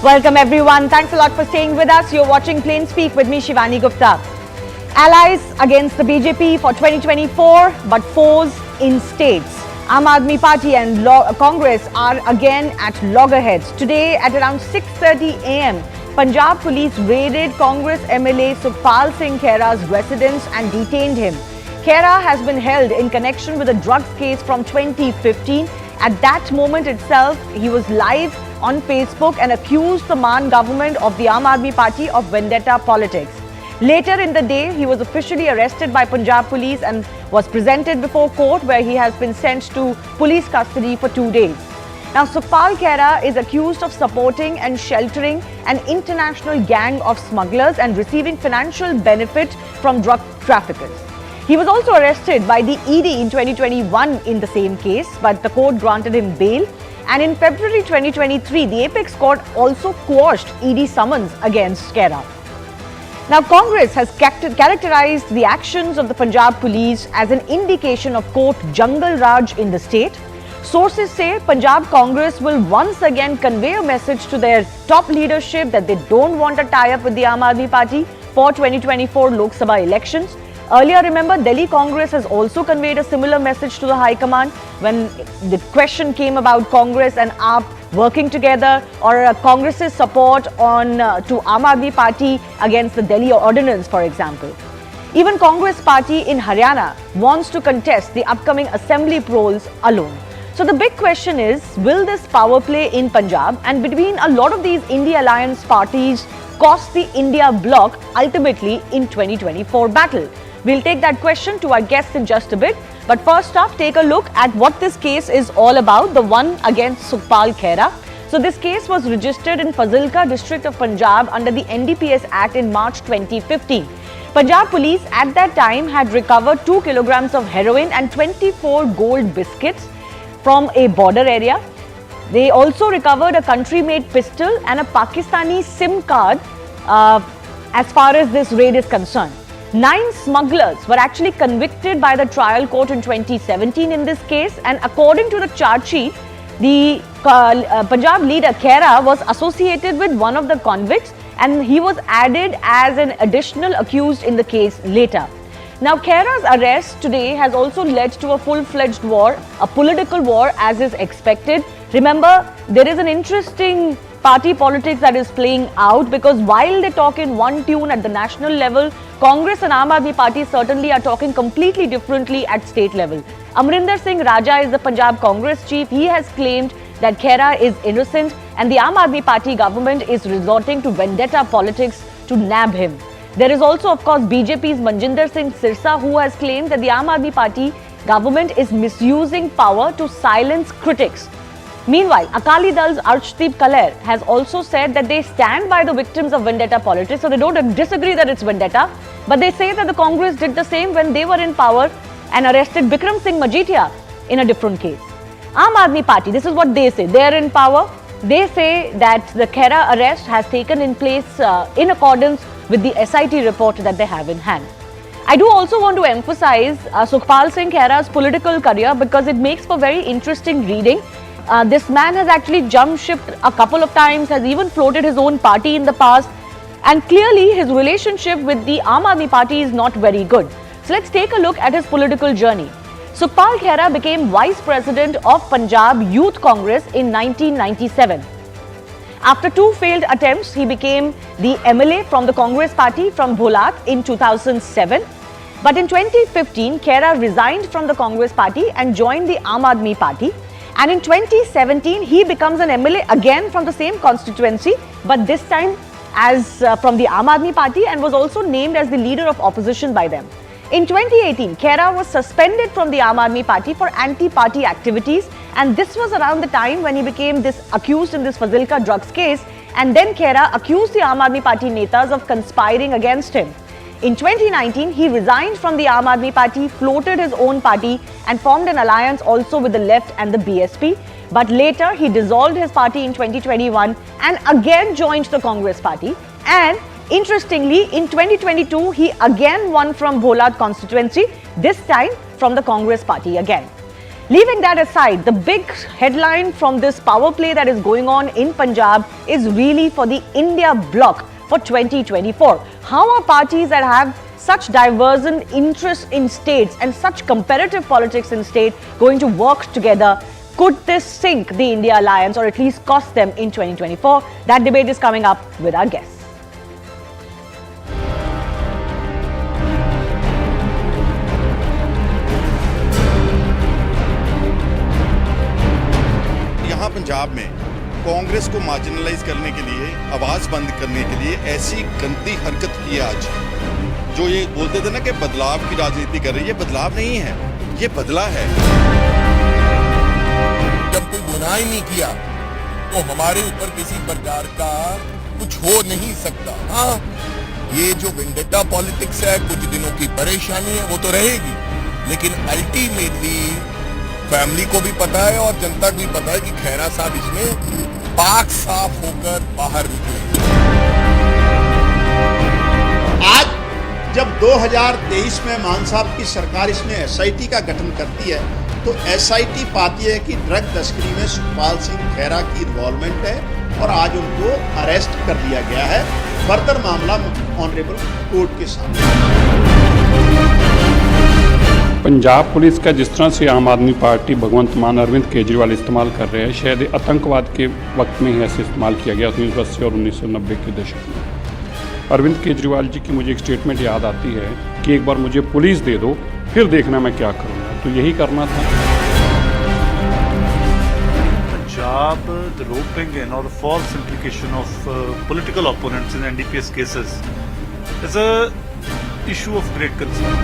Welcome everyone. Thanks a lot for staying with us. You're watching Plain Speak with me, Shivani Gupta. Allies against the BJP for 2024, but foes in states. Aam Aadmi Party and Congress are again at loggerheads. Today at around 6:30 a.m., Punjab police raided Congress MLA Sukhpal Khaira's residence and detained him. Khaira has been held in connection with a drugs case from 2015. At that moment itself, he was live on Facebook and accused the Maan government of the Aam Aadmi Party of vendetta politics. Later in the day, he was officially arrested by Punjab police and was presented before court, where he has been sent to police custody for 2 days. Now, Sukhpal Khaira is accused of supporting and sheltering an international gang of smugglers and receiving financial benefit from drug traffickers. He was also arrested by the ED in 2021 in the same case, but the court granted him bail. And in February 2023, the Apex Court also quashed ED summons against Khaira. Now, Congress has characterized the actions of the Punjab police as an indication of, quote, jungle raj in the state. Sources say Punjab Congress will once again convey a message to their top leadership that they don't want a tie-up with the Aam Aadmi Party for 2024 Lok Sabha elections. Earlier, remember, Delhi Congress has also conveyed a similar message to the High Command when the question came about Congress and AAP working together, or Congress's support to Aam Aadmi Party against the Delhi Ordinance, for example. Even Congress Party in Haryana wants to contest the upcoming assembly polls alone. So the big question is, will this power play in Punjab and between a lot of these India Alliance parties cost the India bloc ultimately in 2024 battle? We'll take that question to our guests in just a bit. But first up, take a look at what this case is all about, the one against Sukhpal Khaira. So this case was registered in Fazilka district of Punjab under the NDPS Act in March 2015. Punjab police at that time had recovered 2 kilograms of heroin and 24 gold biscuits from a border area. They also recovered a country-made pistol and a Pakistani SIM card as far as this raid is concerned. 9 smugglers were actually convicted by the trial court in 2017 in this case, and according to the charge sheet, the Punjab leader Khaira was associated with one of the convicts and he was added as an additional accused in the case later. Now, Khaira's arrest today has also led to a full-fledged war, a political war as is expected. Remember, there is an interesting party politics that is playing out, because while they talk in one tune at the national level, Congress and Aam Aadmi Party certainly are talking completely differently at state level. Amrinder Singh Raja is the Punjab Congress chief. He has claimed that Khaira is innocent and the Aam Aadmi Party government is resorting to vendetta politics to nab him. There is also, of course, BJP's Manjinder Singh Sirsa, who has claimed that the Aam Aadmi Party government is misusing power to silence critics. Meanwhile, Akali Dal's Arshdeep Kaler has also said that they stand by the victims of vendetta politics, so they don't disagree that it's vendetta, but they say that the Congress did the same when they were in power and arrested Bikram Singh Majithia in a different case. Aam Aadmi Party, this is what they say. They're in power. They say that the Khaira arrest has taken in place in accordance with the SIT report that they have in hand. I do also want to emphasize Sukhpal Singh Khaira's political career, because it makes for very interesting reading. This man has actually jumped ship a couple of times, has even floated his own party in the past, and clearly his relationship with the Aam Aadmi Party is not very good. So let's take a look at his political journey. Sukhpal Khaira became Vice President of Punjab Youth Congress in 1997. After 2 failed attempts, he became the MLA from the Congress Party from Bholat in 2007. But in 2015, Khaira resigned from the Congress Party and joined the Aam Aadmi Party. And in 2017, he becomes an MLA again from the same constituency, but this time as from the Aam Aadmi Party, and was also named as the leader of opposition by them. In 2018, Khaira was suspended from the Aam Aadmi Party for anti-party activities, and this was around the time when he became accused in this Fazilka drugs case, and then Khaira accused the Aam Aadmi Party netas of conspiring against him. In 2019, he resigned from the Aam Aadmi Party, floated his own party and formed an alliance also with the left and the BSP. But later, he dissolved his party in 2021 and again joined the Congress Party. And interestingly, in 2022, he again won from Bholat constituency, this time from the Congress Party again. Leaving that aside, the big headline from this power play that is going on in Punjab is really for the India bloc for 2024. How are parties that have such divergent interests in states and such competitive politics in state going to work together? Could this sink the India alliance or at least cost them in 2024? That debate is coming up with our guests. यहाँ पंजाब में कांग्रेस को marginalise करने के लिए, आवाज बंद करने के लिए ऐसी गंदी हरकत की है आज। जो ये बोलते थे ना कि बदलाव की राजनीति कर रही है, बदलाव नहीं है, ये बदला है। जब कोई गुनाह ही नहीं किया तो हमारे ऊपर किसी प्रकार का कुछ हो नहीं सकता। हाँ, ये जो वेंडेटा पॉलिटिक्स है, कुछ दिनों की परेशानी है, वो तो रहेगी, लेकिन अल्टीमेटली फैमिली को भी पता है और जनता को भी पता है कि खैरा साहब इसमें पाक साफ होकर बाहर निकले। आज जब 2023 में मान साहब की सरकार इसमें एसआईटी का गठन करती है तो एसआईटी पाती है कि ड्रग तस्करी में सुखपाल सिंह खैरा की इन्वॉल्वमेंट है और आज उनको अरेस्ट कर लिया गया है। फर्दर मामला ऑनरेबल कोर्ट के सामने। पंजाब पुलिस का जिस तरह से आम आदमी पार्टी भगवंत मान अरविंद केजरीवाल इस्तेमाल कर रहे हैं, शायद आतंकवाद के वक्त में ही ऐसे इस्तेमाल किया गया 1980 और 1990 के दशक में। अरविंद केजरीवाल जी की मुझे एक स्टेटमेंट याद आती है कि एक बार मुझे पुलिस दे दो, फिर देखना मैं क्या करूँगा। तो यही करना था। Punjab, the roping in or the false implication of political opponents in NDPS cases is a issue of great concern.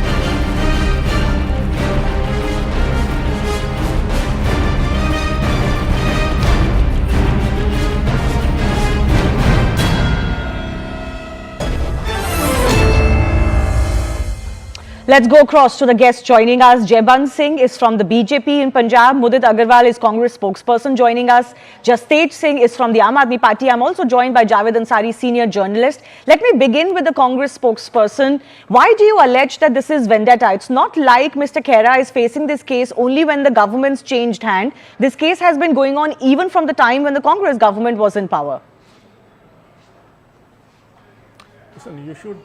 Let's go across to the guests joining us. Jaishankar Singh is from the BJP in Punjab. Mudit Agarwal is Congress spokesperson joining us. Jaishankar Singh is from the Aam Aadmi Party. I'm also joined by Javed Ansari, senior journalist. Let me begin with the Congress spokesperson. Why do you allege that this is vendetta? It's not like Mr. Khaira is facing this case only when the government's changed hand. This case has been going on even from the time when the Congress government was in power. Listen, you should...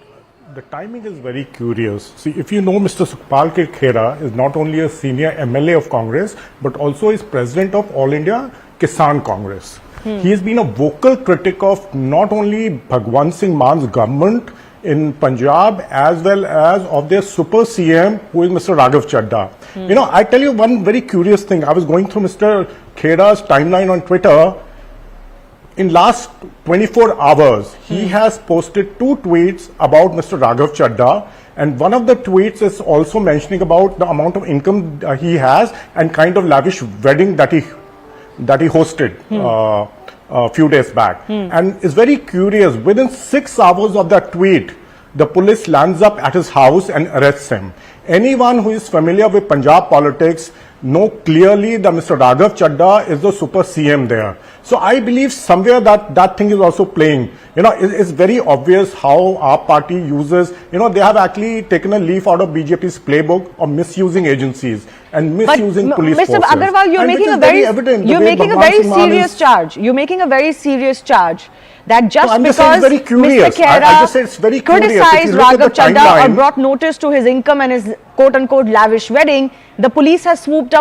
The timing is very curious. See, if you know, Mr. Sukhpal Khaira is not only a senior MLA of Congress, but also is president of All India Kisan Congress. He has been a vocal critic of not only Bhagwant Singh Man's government in Punjab, as well as of their super CM, who is Mr. Raghav Chadha. You know, I tell you one very curious thing. I was going through Mr. Khaira's timeline on Twitter. In last 24 hours, he has posted 2 tweets about Mr. Raghav Chadha, and one of the tweets is also mentioning about the amount of income he has and kind of lavish wedding that he hosted a few days back. And it's very curious, within 6 hours of that tweet, the police lands up at his house and arrests him. Anyone who is familiar with Punjab politics know clearly that Mr. Raghav Chadha is the super CM there. So I believe somewhere that thing is also playing. You know, it's very obvious how our party uses, you know, they have actually taken a leaf out of BJP's playbook of misusing agencies and misusing police forces. Mr. Agarwal, you're making a very serious charge. You're making a very serious charge that just because Mr. Khaira criticized Raghav Chadha or brought notice to his income and his quote-unquote lavish wedding, the police has swooped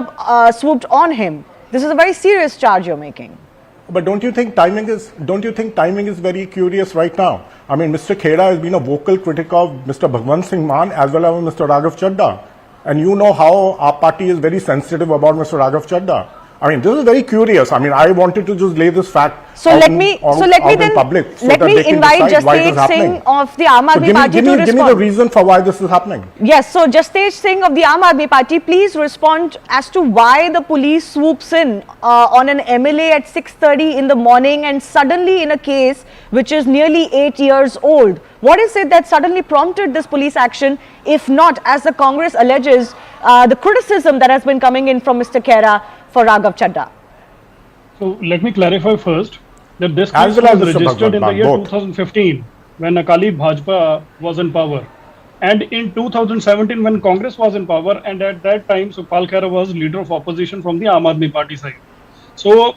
on him. This is a very serious charge you're making. But don't you think timing is very curious right now? I mean, Mr. Khaira has been a vocal critic of Mr. Bhagwant Singh Man as well as Mr. Raghav Chadha. And you know how our party is very sensitive about Mr. Raghav Chadha. I mean, this is very curious. I mean, I wanted to just lay this fact let me invite Jaishankar Singh of the Aam Aadmi Party to respond. Give me the reason for why this is happening. Yes, so Jaishankar Singh of the Aam Aadmi Party, please respond as to why the police swoops in on an MLA at 6:30 in the morning and suddenly in a case which is nearly 8 years old. What is it that suddenly prompted this police action, if not, as the Congress alleges, the criticism that has been coming in from Mr. Khaira for Raghav Chadha? So let me clarify first that this case was registered in the year 2015 when Akali Bhajpa was in power. And in 2017, when Congress was in power, and at that time, Sukhpal Khaira was leader of opposition from the Aam Aadmi Party side. So,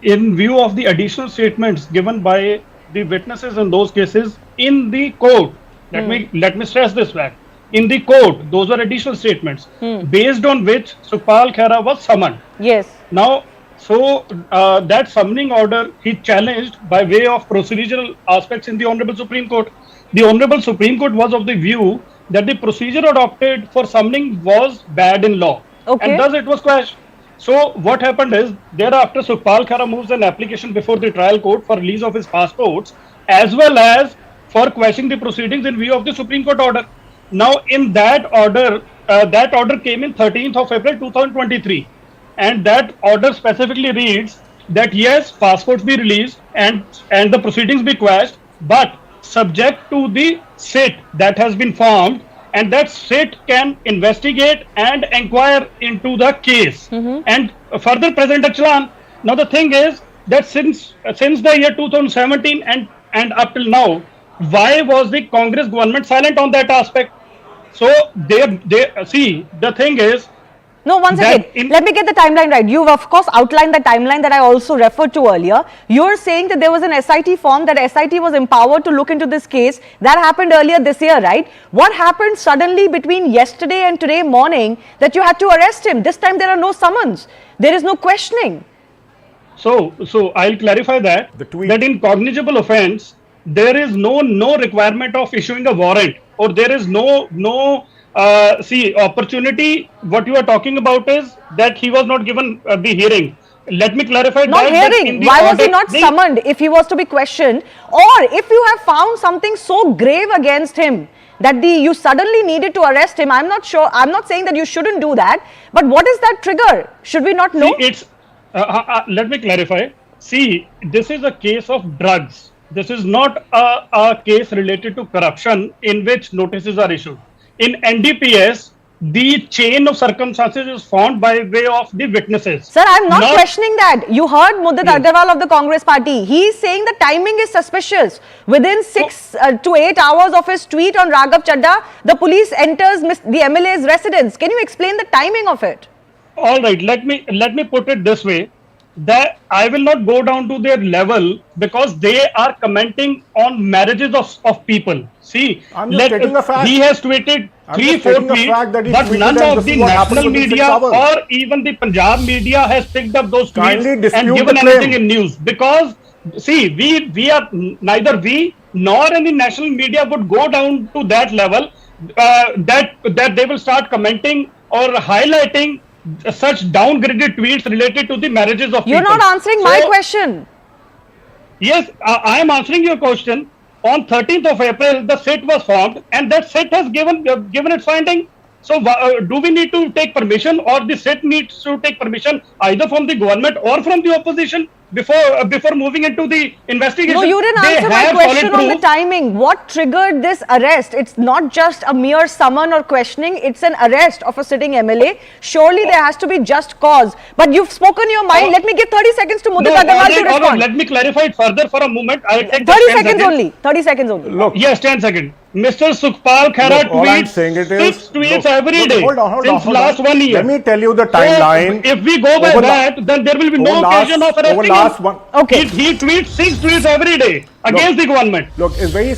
in view of the additional statements given by the witnesses in those cases in the court, let me stress this fact. In the court, those were additional statements based on which Sukhpal Khaira was summoned. Yes. Now, so that summoning order he challenged by way of procedural aspects in the Honorable Supreme Court. The Honorable Supreme Court was of the view that the procedure adopted for summoning was bad in law. Okay. And thus it was quashed. So what happened is, thereafter Sukhpal Khaira moves an application before the trial court for release of his passports, as well as for quashing the proceedings in view of the Supreme Court order. Now, in that order came in 13th of April 2023, and that order specifically reads that yes, passports be released and the proceedings be quashed, but subject to the SIT that has been formed, and that SIT can investigate and inquire into the case and further present a challan. Now the thing is that since the year 2017 and up till now, why was the Congress government silent on that aspect? So they see, the thing is, no, once again, let me get the timeline right. You've of course outlined the timeline that I also referred to earlier. You're saying that there was an SIT form, that SIT was empowered to look into this case. That happened earlier this year, right? What happened suddenly between yesterday and today morning that you had to arrest him? This time there are no summons. There is no questioning. So I'll clarify that in cognizable offense, there is no requirement of issuing a warrant, or there is no opportunity. What you are talking about is that he was not given the hearing. Let me clarify. Not hearing. Why was he not summoned if he was to be questioned? Or if you have found something so grave against him that you suddenly needed to arrest him, I'm not sure. I'm not saying that you shouldn't do that. But what is that trigger? Should we not know? Let me clarify. See, this is a case of drugs. This is not a case related to corruption in which notices are issued. In NDPS, the chain of circumstances is formed by way of the witnesses. Sir, I'm not questioning that. You heard Mudit Agarwal of the Congress party. He is saying the timing is suspicious. Within 6 to 8 hours of his tweet on Raghav Chadha, the police enters the MLA's residence. Can you explain the timing of it? All right, let me put it this way, that I will not go down to their level because they are commenting on marriages of people. See, he has tweeted 3-4 tweets, but none of the national media or even the Punjab media has picked up those tweets and given anything in news. Because see, we are neither we nor any national media would go down to that level that they will start commenting or highlighting such downgraded tweets related to the marriages of people. You're not answering my question. Yes, I am answering your question. On 13th of April, the SIT was formed, and that SIT has given its finding. So, do we need to take permission, or the SIT needs to take permission either from the government or from the opposition before moving into the investigation? No, you didn't answer my question on the timing. What triggered this arrest? It's not just a mere summon or questioning. It's an arrest of a sitting MLA. Surely there has to be just cause. But you've spoken your mind. Let me give 30 seconds to Mudit Agarwal to respond. Let me clarify it further for a moment. I'll take 30 seconds only. 30 seconds only. Look, yes, 10 seconds. Mr. Sukhpal Khaira tweets 6 tweets every day since last 1 year. Let me tell you the timeline. So, if we go by that, then there will be no occasion of arresting him. Okay. He tweets 6 tweets every day against the government. Look, it's very...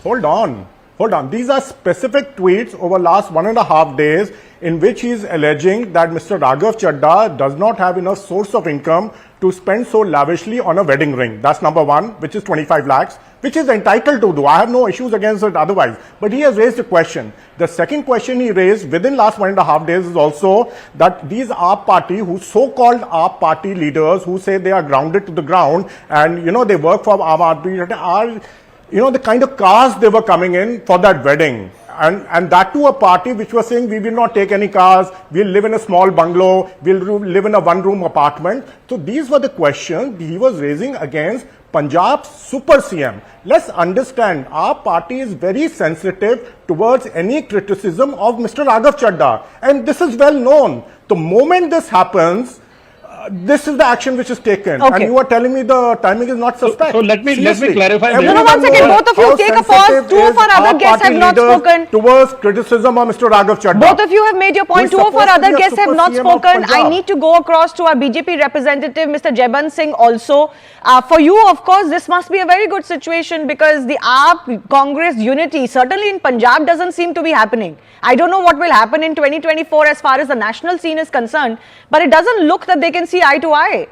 Hold on. These are specific tweets over last 1.5 days in which he is alleging that Mr. Raghav Chadha does not have enough source of income to spend so lavishly on a wedding ring. That's number one, which is 25 lakhs, which is entitled to do. I have no issues against it otherwise. But he has raised a question. The second question he raised within last 1.5 days is also that these AAP party, who so-called AAP party leaders who say they are grounded to the ground and, they work for Aam Aadmi, are, the kind of cars they were coming in for that wedding. And that to a party which was saying we will not take any cars, we'll live in a small bungalow, we'll live in a one-room apartment. So these were the questions he was raising against Punjab's super CM. Let's understand, our party is very sensitive towards any criticism of Mr. Raghav Chadha. And this is well known. The moment this happens, this is the action which is taken, Okay. and you are telling me the timing is not suspect. so let me Seriously. clarify this. No, no, one second. Both of you How take a pause. sensitive Two of is our other our guests have party not leaders spoken. towards criticism of Mr. Raghav Chadha. Both of you have made your point. Who is Two of our supposed to other be a guests have super not CM of spoken. I Punjab. need to go across to our BJP representative, Mr. Jaishankar Singh also. For you, of course, this must be a very good situation because the AAP Congress unity, certainly in Punjab, doesn't seem to be happening. I don't know what will happen in 2024 as far as the national scene is concerned, but it doesn't look that they can see eye to eye.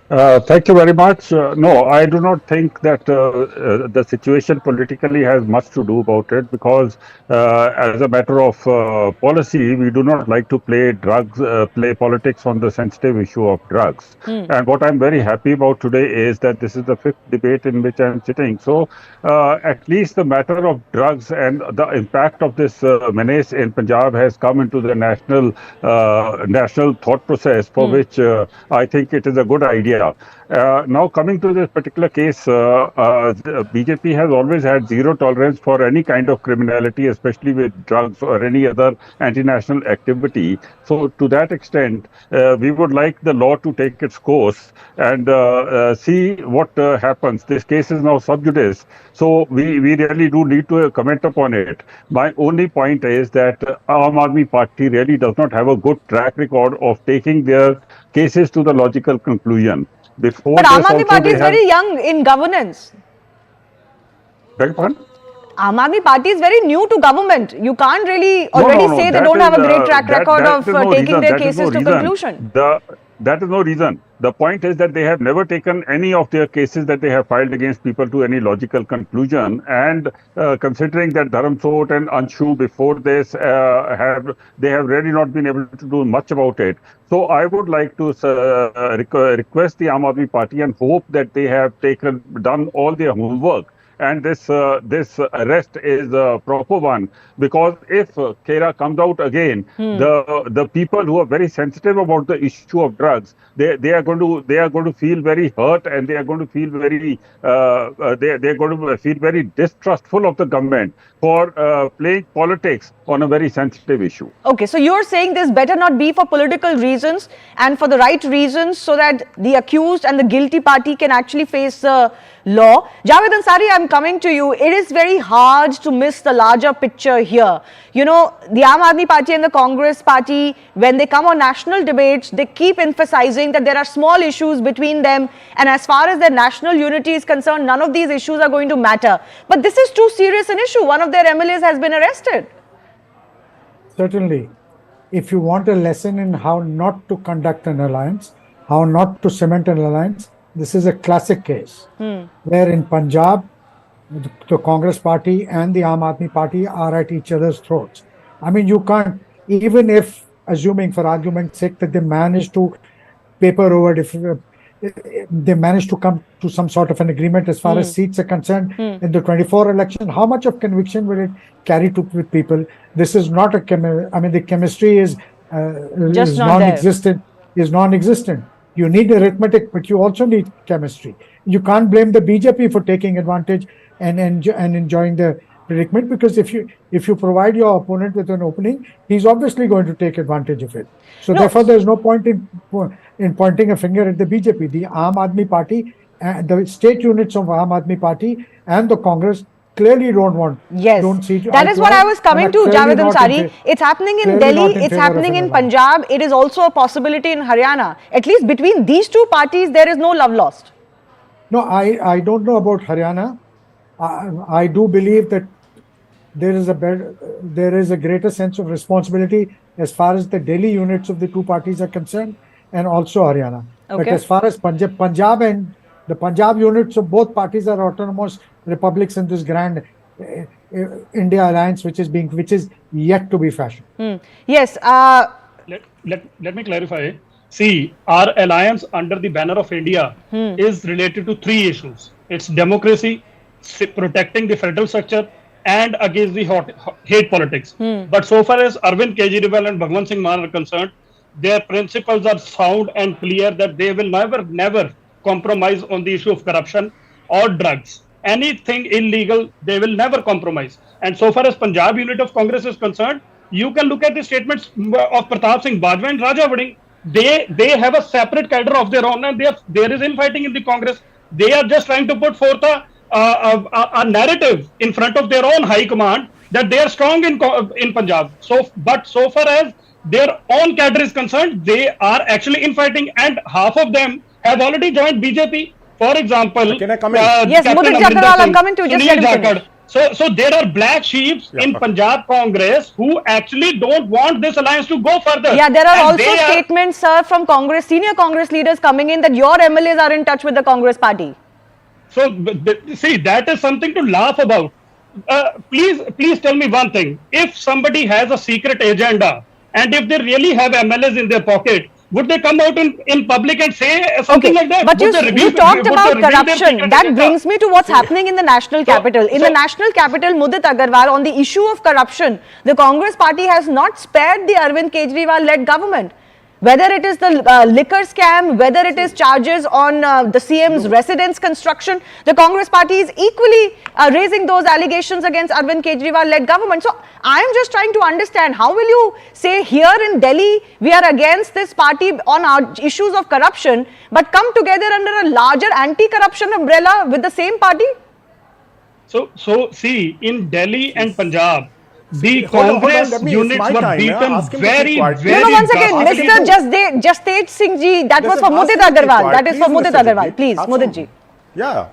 Thank you very much. No, I do not think that the situation politically has much to do about it because as a matter of policy, we do not like to play play politics on the sensitive issue of drugs. And what I'm very happy about today is that this is the fifth debate in which I'm sitting. So at least the matter of drugs and the impact of this menace in Punjab has come into the national thought process for which I think it is a good idea. Now coming to this particular case, BJP has always had zero tolerance for any kind of criminality, especially with drugs or any other anti-national activity. So to that extent, we would like the law to take its course and see what happens. This case is now sub judice, so we really do need to comment upon it. My only point is that Aam Aadmi Party really does not have a good track record of taking their cases to the logical conclusion. Before But this Aam Aadmi also Party they is have- very young in governance. Beg your pardon? Aam Aadmi Party is very new to government. You can't really already say they that don't have a is, great track record that of is no taking reason. their That is cases no to reason. conclusion. That is no reason. The point is that they have never taken any of their cases that they have filed against people to any logical conclusion. And considering that Dharam Sot and Anshu before this have really not been able to do much about it. So I would like to request the Aam Aadmi Party and hope that they have done all their homework. And this arrest is a proper one, because if Khaira comes out again, the people who are very sensitive about the issue of drugs, they are going to feel very hurt, and they are going to feel very very distrustful of the government for playing politics on a very sensitive issue. Okay, so you're saying this better not be for political reasons and for the right reasons, so that the accused and the guilty party can actually face the law. Javed Ansari, I'm coming to you. It is very hard to miss the larger picture here. You know, the Aam Aadmi Party and the Congress Party, when they come on national debates, they keep emphasizing that there are small issues between them, and as far as their national unity is concerned, none of these issues are going to matter. But this is too serious an issue. One of their MLAs has been arrested. Certainly, if you want a lesson in how not to conduct an alliance, how not to cement an alliance, this is a classic case where in Punjab, the Congress Party and the Aam Aadmi Party are at each other's throats. I mean, you can't, even if, assuming for argument's sake that they managed to paper over, they managed to come to some sort of an agreement as far as seats are concerned in the 24 election, how much of conviction will it carry with people? This is not the chemistry is non-existent. You need arithmetic, but you also need chemistry. You can't blame the BJP for taking advantage and enjoying the predicament, because if you provide your opponent with an opening, he's obviously going to take advantage of it. So therefore, there's no point in pointing a finger at the BJP. The Aam Aadmi Party, the state units of Aam Aadmi Party and the Congress clearly don't see. That is what I was coming to, Javed Ansari. It's happening in Delhi, it's happening in Punjab, it is also a possibility in Haryana. At least between these two parties, there is no love lost. No, I don't know about Haryana. I do believe that there is a greater sense of responsibility as far as the Delhi units of the two parties are concerned, and also Haryana. Okay. But as far as Punjab and the Punjab units of both parties are autonomous republics in this grand India alliance, which is yet to be fashioned. Yes. Let me clarify. See, our alliance under the banner of India is related to three issues. It's democracy, protecting the federal structure, and against the hate politics. But so far as Arvind Kejriwal and Bhagwant Singh Mann are concerned, their principles are sound and clear that they will never compromise on the issue of corruption or drugs. Anything illegal, they will never compromise. And so far as Punjab unit of Congress is concerned, you can look at the statements of Pratap Singh Bajwa and Raja Vading. they have a separate cadre of their own, and there is infighting in the Congress. They are just trying to put forth a narrative in front of their own high command that they are strong in Punjab. But so far as their own cadre is concerned, they are actually infighting, and half of them have already joined BJP. For example, Can I come in? Yes, Mudit Jagdal, I'm coming to you. Just let him finish. So there are black sheep in Punjab Congress who actually don't want this alliance to go further. Yeah, there are And also they statements, sir, from Congress, senior Congress leaders coming in that your MLAs are in touch with the Congress party. So see, that is something to laugh about. Please tell me one thing. If somebody has a secret agenda, and if they really have MLAs in their pocket, would they come out in public and say something like that? But you talked about corruption. That brings me to what's happening in the national capital. In the national capital, Mudit Agarwal, on the issue of corruption, the Congress party has not spared the Arvind Kejriwal-led government. Whether it is the liquor scam, whether it is charges on the CM's residence construction, the Congress party is equally raising those allegations against Arvind Kejriwal-led government. So I am just trying to understand, how will you say here in Delhi we are against this party on our issues of corruption, but come together under a larger anti-corruption umbrella with the same party? So see, in Delhi and Punjab, the Hold on, Congress let me- it's units my were time, yeah. beaten Ask him to very, keep quiet. very No, once again, drastically. Mr. Jastaj Singh ji, that was Listen, for ask Mudit him to keep Agarwal. quiet. That is for Please, Mudit Mr. Agarwal. Jagdeep. Please, Have Mudit some- ji. Yeah.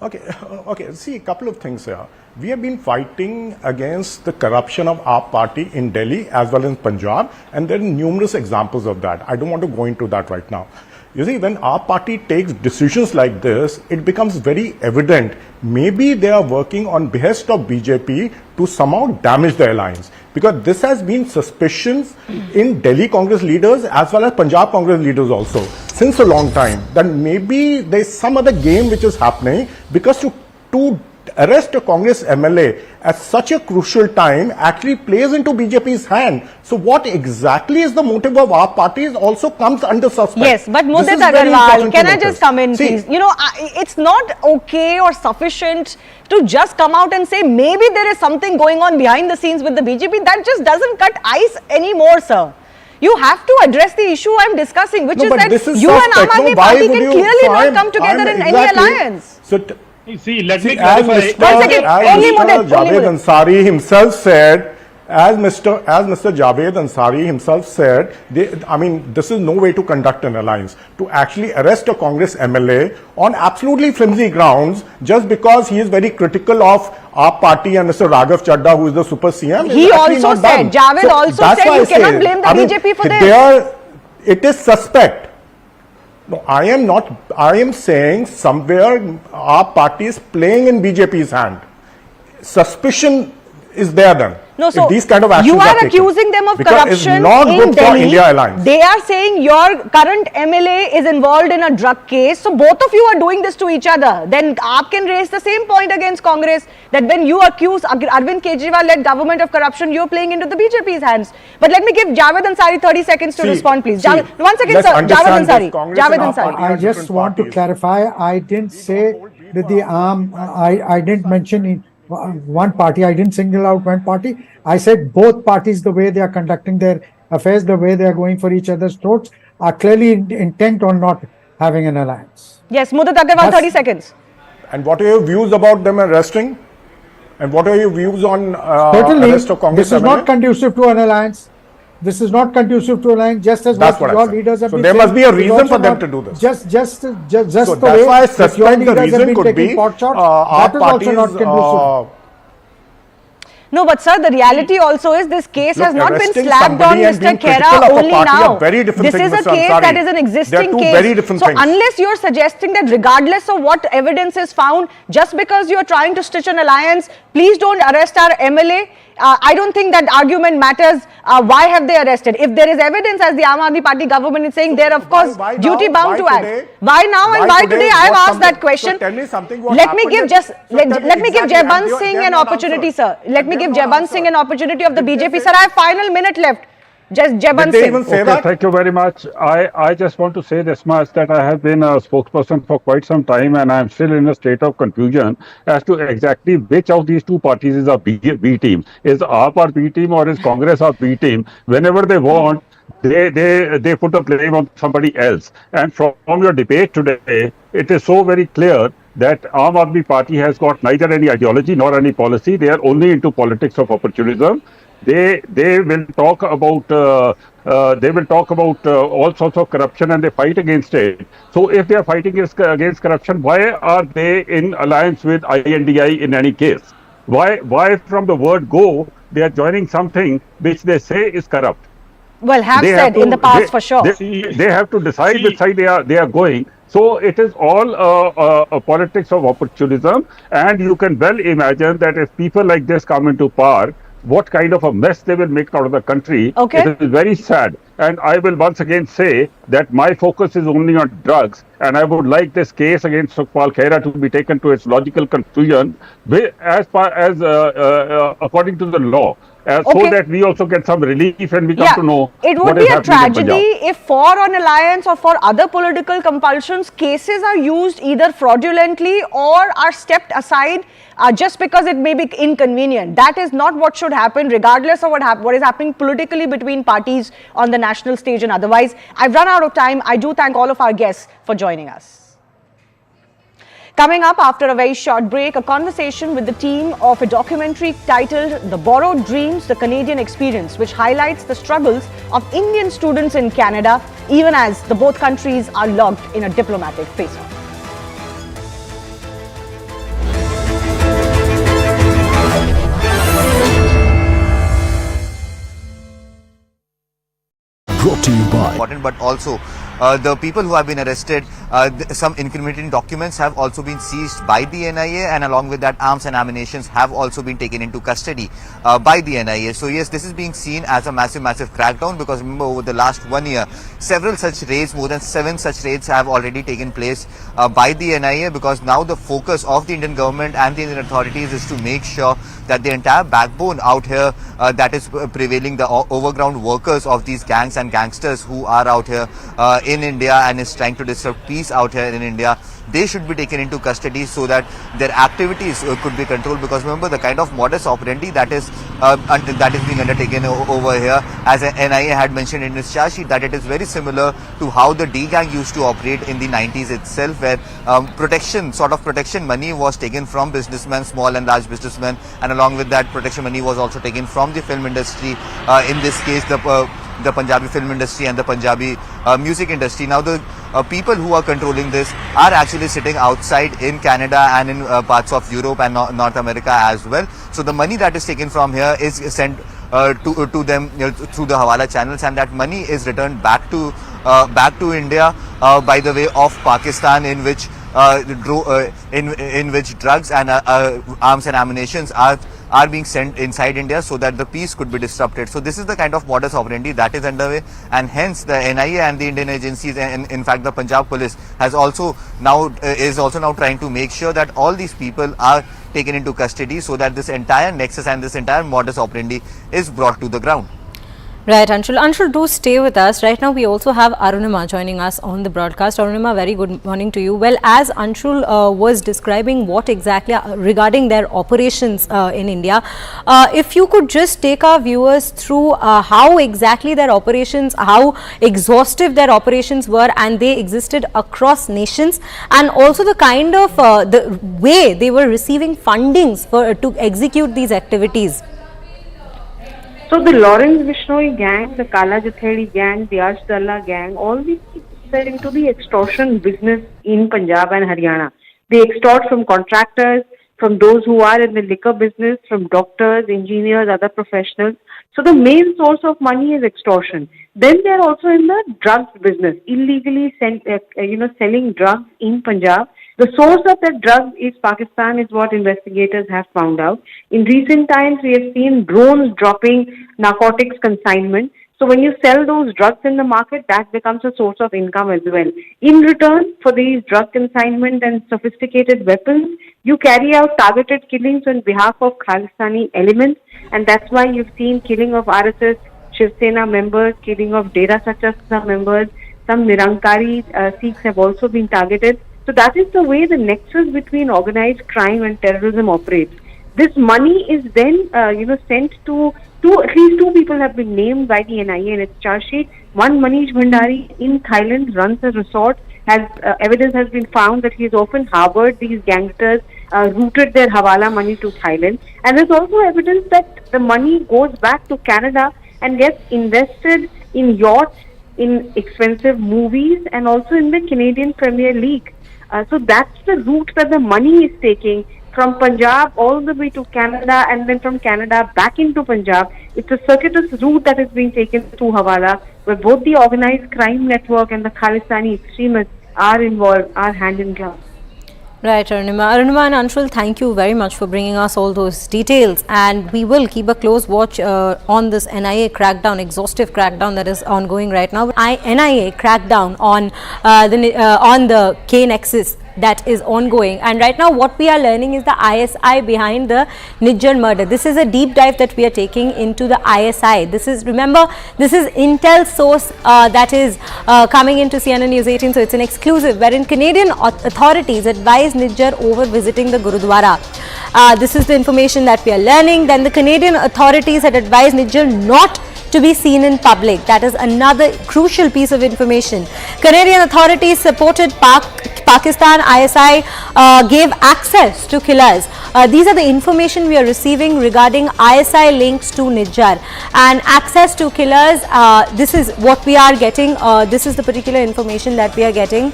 Okay. See, a couple of things here. We have been fighting against the corruption of our party in Delhi as well as in Punjab, and there are numerous examples of that. I don't want to go into that right now. You see, when our party takes decisions like this, it becomes very evident. Maybe they are working on behest of BJP to somehow damage the alliance. Because this has been suspicions in Delhi Congress leaders as well as Punjab Congress leaders also since a long time, that maybe there's some other game which is happening, because to arrest a Congress MLA at such a crucial time actually plays into BJP's hand. So what exactly is the motive of our parties also comes under suspect. Yes, but This Mudit is very Agarwal, important can to I notice. just come in, See, please? You know, it's not okay or sufficient to just come out and say maybe there is something going on behind the scenes with the BJP. That just doesn't cut ice anymore, sir. You have to address the issue I'm discussing, which No, is but that this is you and Aam suspect. Aadmi No, why Party would can you- clearly so not I'm- come together I'm in any exactly- alliance. So See, let me as clarify. Mr. One second, as only Mr. Mudit, only Javed Mudit. Ansari himself said, as Mr. Javed Ansari himself said, this is no way to conduct an alliance. To actually arrest a Congress MLA on absolutely flimsy grounds just because he is very critical of our party and Mr. Raghav Chadda, who is the super CM. is He actually also not said, done. Javed also that's said why you I cannot say, blame the BJP for this. It is suspect. No, I am not. I am saying somewhere our party is playing in BJP's hand. Suspicion is there then. No, if so these kind of actions you are taken. accusing them of Because corruption it's not in good for Delhi. India alliance. They are saying your current MLA is involved in a drug case. So both of you are doing this to each other. Then AAP can raise the same point against Congress, that when you accuse Arvind Kejriwal-led government of corruption, you're playing into the BJP's hands. But let me give Javed Ansari 30 seconds to respond, please. One second, let's sir. Javed understand this. Ansari. Congress Javed and our Ansari. party I are just different want to parties. clarify, I didn't say that the I didn't mention in one party, I didn't single out one party. I said both parties, the way they are conducting their affairs, the way they are going for each other's throats, are clearly intent on not having an alliance. Yes, Mudit Agarwal, That's- 30 seconds. And what are your views about them arresting? And what are your views on Certainly, arrest of Congress this is MLA? not conducive to an alliance. This is not conducive to an alliance, just as That's what what I your said. leaders have So been there saying. must be a is reason also for them not- to do this. Just So the that's way why I that your suspect the leaders have reason been could taking be pot shots, our that is also parties. not conducive. No, but sir, the reality also is this case Look, has not been arresting slapped on somebody and Mr. being critical Khaira of a only party now. are very different This things, is a Mr. case Ansari. that is an They are existing two case. very different So things. unless you're suggesting that regardless of what evidence is found, just because you're trying to stitch an alliance, please don't arrest our MLA. I don't think that argument matters. Why have they arrested? If there is evidence, as the Aam Aadmi Party government is saying, they're of course why now? duty bound Why to today? act. Why now and why today? I have What asked something- that question. So tell me something. What Let me happened give in- just so tell me let me give exactly, Jaiban and they Singh have an not opportunity, answered. sir. Let me They give have not Jaiban Singh an answered. opportunity of the Did they BJP. say- Sir, I have final minute left. Just Jaiban Did they Singh. even say Okay, that? thank you very much. I just want to say this much, that I have been a spokesperson for quite some time, and I am still in a state of confusion as to exactly which of these two parties is a B team. Is AAP our B team or is Congress our B team? Whenever they want, They put the blame on somebody else. And from your debate today, it is so very clear that Aam Aadmi Party has got neither any ideology nor any policy. They are only into politics of opportunism. They will talk about all sorts of corruption, and they fight against it. So if they are fighting against corruption, why are they in alliance with INDI in any case? Why from the word go they are joining something which they say is corrupt? Well, have said in the past for sure. They have to decide which side they are going. So it is all a politics of opportunism, and you can well imagine that if people like this come into power, what kind of a mess they will make out of the country. Okay. It is very sad. And I will once again say that my focus is only on drugs, and I would like this case against Sukhpal Khaira to be taken to its logical conclusion as far as according to the law. So that we also get some relief and we come to know it would what be is a happening in tragedy Punjab. if for an alliance or for other political compulsions, cases are used either fraudulently or are stepped aside just because it may be inconvenient. That is not what should happen, regardless of what is happening politically between parties on the national stage and otherwise. I've run out of time. I do thank all of our guests for joining us. Coming up after a very short break, a conversation with the team of a documentary titled The Borrowed Dreams, The Canadian Experience, which highlights the struggles of Indian students in Canada, even as the both countries are locked in a diplomatic face-off. Brought to you by. Important, but also the people who have been arrested, some incriminating documents have also been seized by the NIA, and along with that, arms and ammunitions have also been taken into custody by the NIA. So yes, this is being seen as a massive crackdown, because remember, over the last 1 year, several such raids, more than 7 such raids have already taken place by the NIA, because now the focus of the Indian government and the Indian authorities is to make sure that the entire backbone out here that is prevailing, the overground workers of these gangs and gangsters who are out here in India and is trying to disrupt peace out here in India, they should be taken into custody so that their activities could be controlled. Because remember, the kind of modus operandi that is being undertaken over here, as NIA had mentioned in its charge sheet, that it is very similar to how the D gang used to operate in the 90s itself, where protection money was taken from businessmen, small and large businessmen, and along with that, protection money was also taken from the film industry. In this case, the Punjabi film industry and the Punjabi music industry. Now the people who are controlling this are actually sitting outside in Canada and in parts of Europe and North America as well. So the money that is taken from here is sent to them through the Hawala channels, and that money is returned back to India by the way of Pakistan, in which drugs and arms and ammunitions are being sent inside India so that the peace could be disrupted. So this is the kind of modus operandi that is underway, and hence the NIA and the Indian agencies, and in fact the Punjab police is also now trying to make sure that all these people are taken into custody so that this entire nexus and this entire modus operandi is brought to the ground. Right, Anshul. Anshul, do stay with us. Right now, we also have Arunima joining us on the broadcast. Arunima, very good morning to you. Well, as Anshul was describing what exactly regarding their operations in India, if you could just take our viewers through how exactly their operations, how exhaustive their operations were, and they existed across nations, and also the kind of the way they were receiving fundings to execute these activities. So the Lawrence Vishnoi gang, the Kala Jathedi gang, the Ashdalla gang, all these are into the extortion business in Punjab and Haryana. They extort from contractors, from those who are in the liquor business, from doctors, engineers, other professionals. So the main source of money is extortion. Then they are also in the drugs business, illegally selling drugs in Punjab. The source of that drug is Pakistan, is what investigators have found out. In recent times, we have seen drones dropping narcotics consignment. So when you sell those drugs in the market, that becomes a source of income as well. In return for these drug consignment and sophisticated weapons, you carry out targeted killings on behalf of Khalistani elements, and that's why you've seen killing of RSS, Shiv Sena members, killing of Dera Sachastra members. Some Nirankari Sikhs have also been targeted. So that is the way the nexus between organized crime and terrorism operates. This money is then, sent to At least two people have been named by the NIA in its charge sheet. One, Manish Bhandari in Thailand, runs a resort. Evidence has been found that he has often harbored these gangsters, routed their hawala money to Thailand. And there's also evidence that the money goes back to Canada and gets invested in yachts, in expensive movies, and also in the Canadian Premier League. So that's the route that the money is taking from Punjab all the way to Canada, and then from Canada back into Punjab. It's a circuitous route that is being taken through Hawala, where both the organized crime network and the Khalistani extremists are involved, are hand in glove. Right, Arunima. Arunima and Anshul, thank you very much for bringing us all those details, and we will keep a close watch on this NIA crackdown, exhaustive crackdown that is ongoing right now. NIA crackdown on the K-Nexus that is ongoing, and right now what we are learning is the ISI behind the Nijjar murder. This is a deep dive that we are taking into the ISI. This is intel source that is coming into CNN News 18, so it's an exclusive wherein Canadian authorities advise Nijjar over visiting the Gurudwara. This is the information that we are learning. Then the Canadian authorities had advised Nijjar not to be seen in public. That is another crucial piece of information. Canadian authorities supported Pakistan. ISI gave access to killers. These are the information we are receiving regarding ISI links to Nijjar and access to killers. This is what we are getting. This is the particular information that we are getting.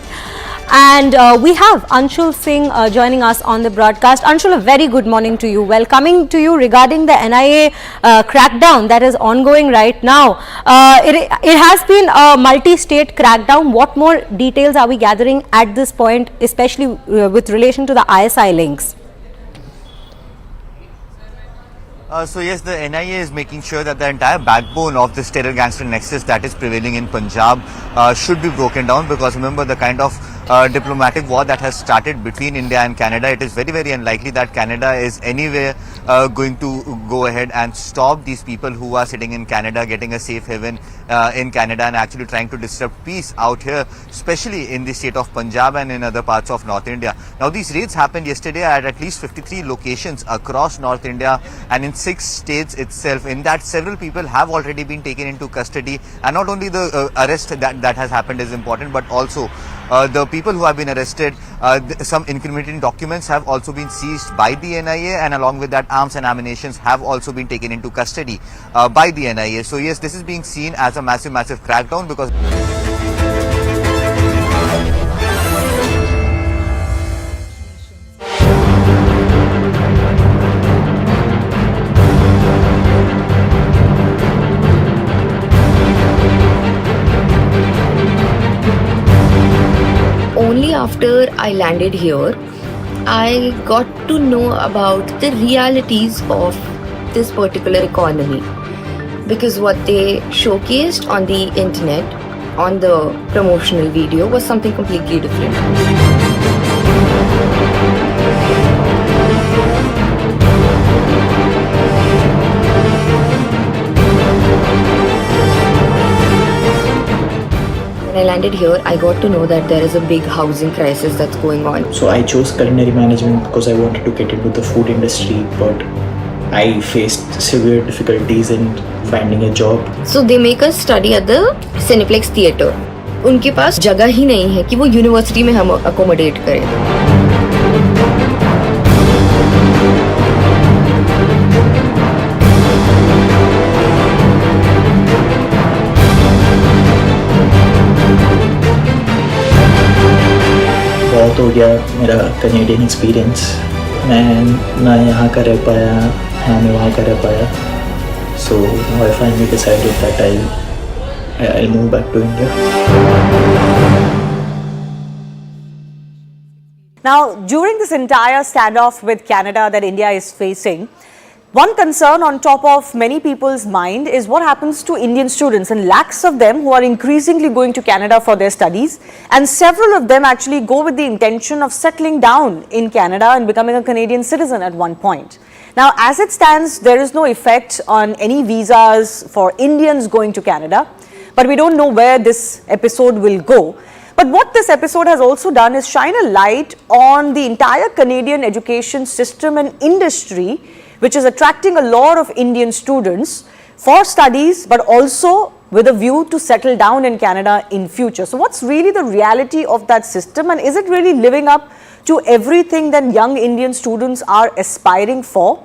And we have Anshul Singh joining us on the broadcast. Anshul, a very good morning to you. Welcoming to you regarding the NIA crackdown that is ongoing right now. It has been a multi-state crackdown. What more details are we gathering at this point, especially with relation to the ISI links? So yes, the NIA is making sure that the entire backbone of this terror gangster nexus that is prevailing in Punjab should be broken down, because remember the kind of diplomatic war that has started between India and Canada. It is very, very unlikely that Canada is anywhere going to go ahead and stop these people who are sitting in Canada, getting a safe haven in Canada, and actually trying to disrupt peace out here, especially in the state of Punjab and in other parts of North India. Now, these raids happened yesterday at least 53 locations across North India and in 6 states itself. In that, several people have already been taken into custody, and not only the arrest that has happened is important, but also the people who have been arrested, some incriminating documents have also been seized by the NIA, and along with that, arms and ammunition have also been taken into custody by the NIA. So yes, this is being seen as a massive crackdown, because only after I landed here, I got to know about the realities of this particular economy, because what they showcased on the internet, on the promotional video, was something completely different. When I landed here, I got to know that there is a big housing crisis that's going on. So I chose culinary management because I wanted to get into the food industry, but I faced severe difficulties in finding a job. So they make us study at the Cineplex Theatre. उनके पास जगह ही नहीं है कि वो university में हम accommodate करें. बहुत हो गया मेरा कनेडियन एक्सपीरियंस. मैं ना यहाँ का रह पाया, ना मैं वहाँ का रह पाया. So I finally decided that I'll move back to India. Now, during this entire standoff with Canada that India is facing, one concern on top of many people's mind is what happens to Indian students, and lakhs of them who are increasingly going to Canada for their studies, and several of them actually go with the intention of settling down in Canada and becoming a Canadian citizen at one point. Now, as it stands, there is no effect on any visas for Indians going to Canada, but we don't know where this episode will go. But what this episode has also done is shine a light on the entire Canadian education system and industry, which is attracting a lot of Indian students, for studies, but also with a view to settle down in Canada in future. So what's really the reality of that system, and is it really living up to everything that young Indian students are aspiring for?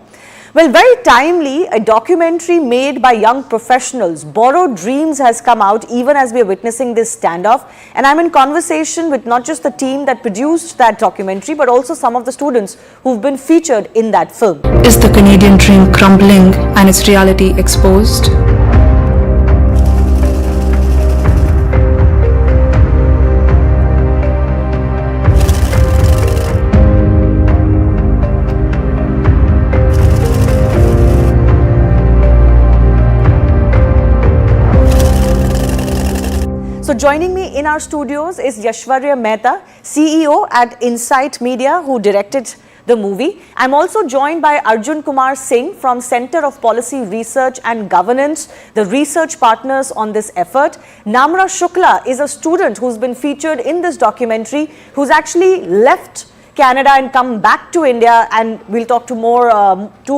Well, very timely, a documentary made by young professionals, Borrowed Dreams, has come out even as we are witnessing this standoff. And I'm in conversation with not just the team that produced that documentary, but also some of the students who've been featured in that film. Is the Canadian dream crumbling and its reality exposed? So joining me in our studios is Yashwarya Mehta, CEO at Insight Media, who directed the movie. I'm also joined by Arjun Kumar Singh from Center of Policy Research and Governance, the research partners on this effort. Namra Shukla is a student who's been featured in this documentary, who's actually left Canada and come back to India, and we'll talk to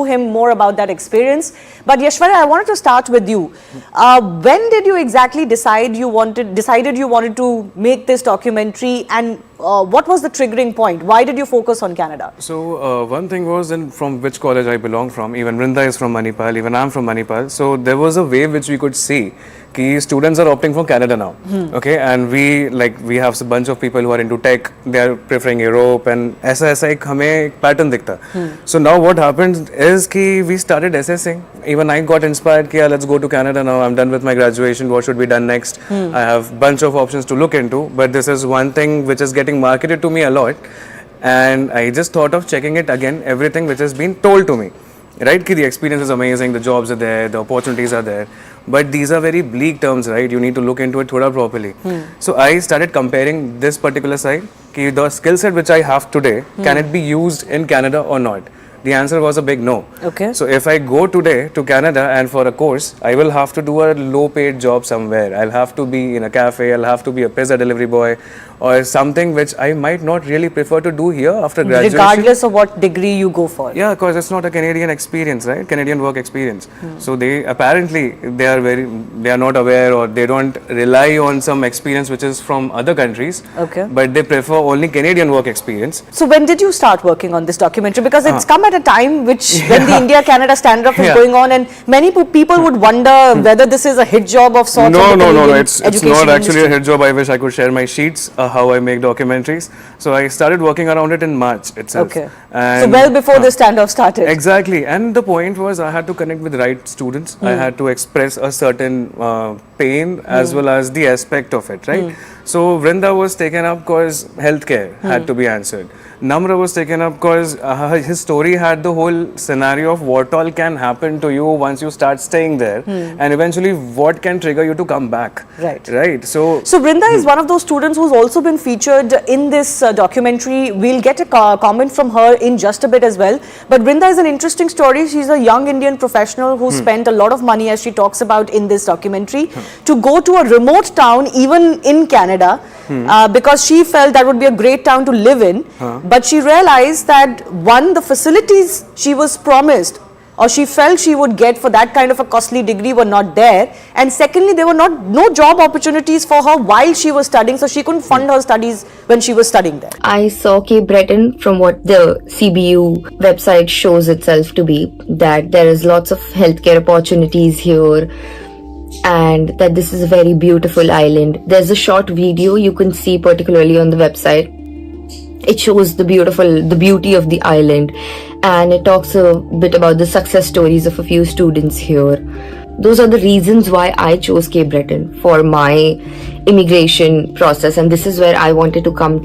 him more about that experience. But Yashwarya, I wanted to start with you. When did you exactly decided you wanted to make this documentary, and what was the triggering point? Why did you focus on Canada? So one thing was from which college I belong from. Even Vrinda is from Manipal, even I'm from Manipal. So there was a wave which we could see कि students are opting for Canada now, okay, and we have a bunch of people who are into tech, they are preferring Europe, and ऐसा एक हमें एक pattern दिखता. So now what happened is कि we started assessing. Even I got inspired कि let's go to Canada now. I'm done with my graduation. What should be done next? I have bunch of options to look into, but this is one thing which is getting marketed to me a lot, and I just thought of checking it again. Everything which has been told to me. Right, the experience is amazing, the jobs are there, the opportunities are there, but these are very bleak terms, right? You need to look into it thoda properly. So I started comparing this particular side, ki the skill set which I have today, can it be used in Canada or not? The answer was a big no. Okay. So if I go today to Canada and for a course, I will have to do a low paid job somewhere. I'll have to be in a cafe, I'll have to be a pizza delivery boy, or something which I might not really prefer to do here after graduation. Regardless of what degree you go for. Yeah, because it's not a Canadian experience, right? Canadian work experience. So they apparently they are not aware, or they don't rely on some experience which is from other countries. Okay. But they prefer only Canadian work experience. So when did you start working on this documentary? Because it's come at a time when the India-Canada standoff is going on, and many people would wonder whether this is a hit job of sorts. No, it's not actually a hit job. I wish I could share my sheets. How I make documentaries. So I started working around it in March itself. Okay. And so well before the standoff started. Exactly. And the point was I had to connect with the right students. I had to express a certain pain as well as the aspect of it, right? So Vrinda was taken up because healthcare had to be answered. Namra was taken up because his story had the whole scenario of what all can happen to you once you start staying there, and eventually what can trigger you to come back. Right. So Vrinda is one of those students who's also been featured in this documentary. We'll get a comment from her in just a bit as well. But Vrinda is an interesting story. She's a young Indian professional who spent a lot of money, as she talks about in this documentary, to go to a remote town, even in Canada, because she felt that would be a great town to live in. But she realized that the facilities she was promised, or she felt she would get for that kind of a costly degree, were not there, and secondly, there were no job opportunities for her while she was studying, so she couldn't fund her studies when she was studying there. I saw Cape Breton from what the CBU website shows itself to be, that there is lots of healthcare opportunities here, and that this is a very beautiful island. There's a short video you can see particularly on the website. It shows the beauty of the island, and it talks a bit about the success stories of a few students here. Those are the reasons why I chose Cape Breton for my immigration process, and this is where I wanted to come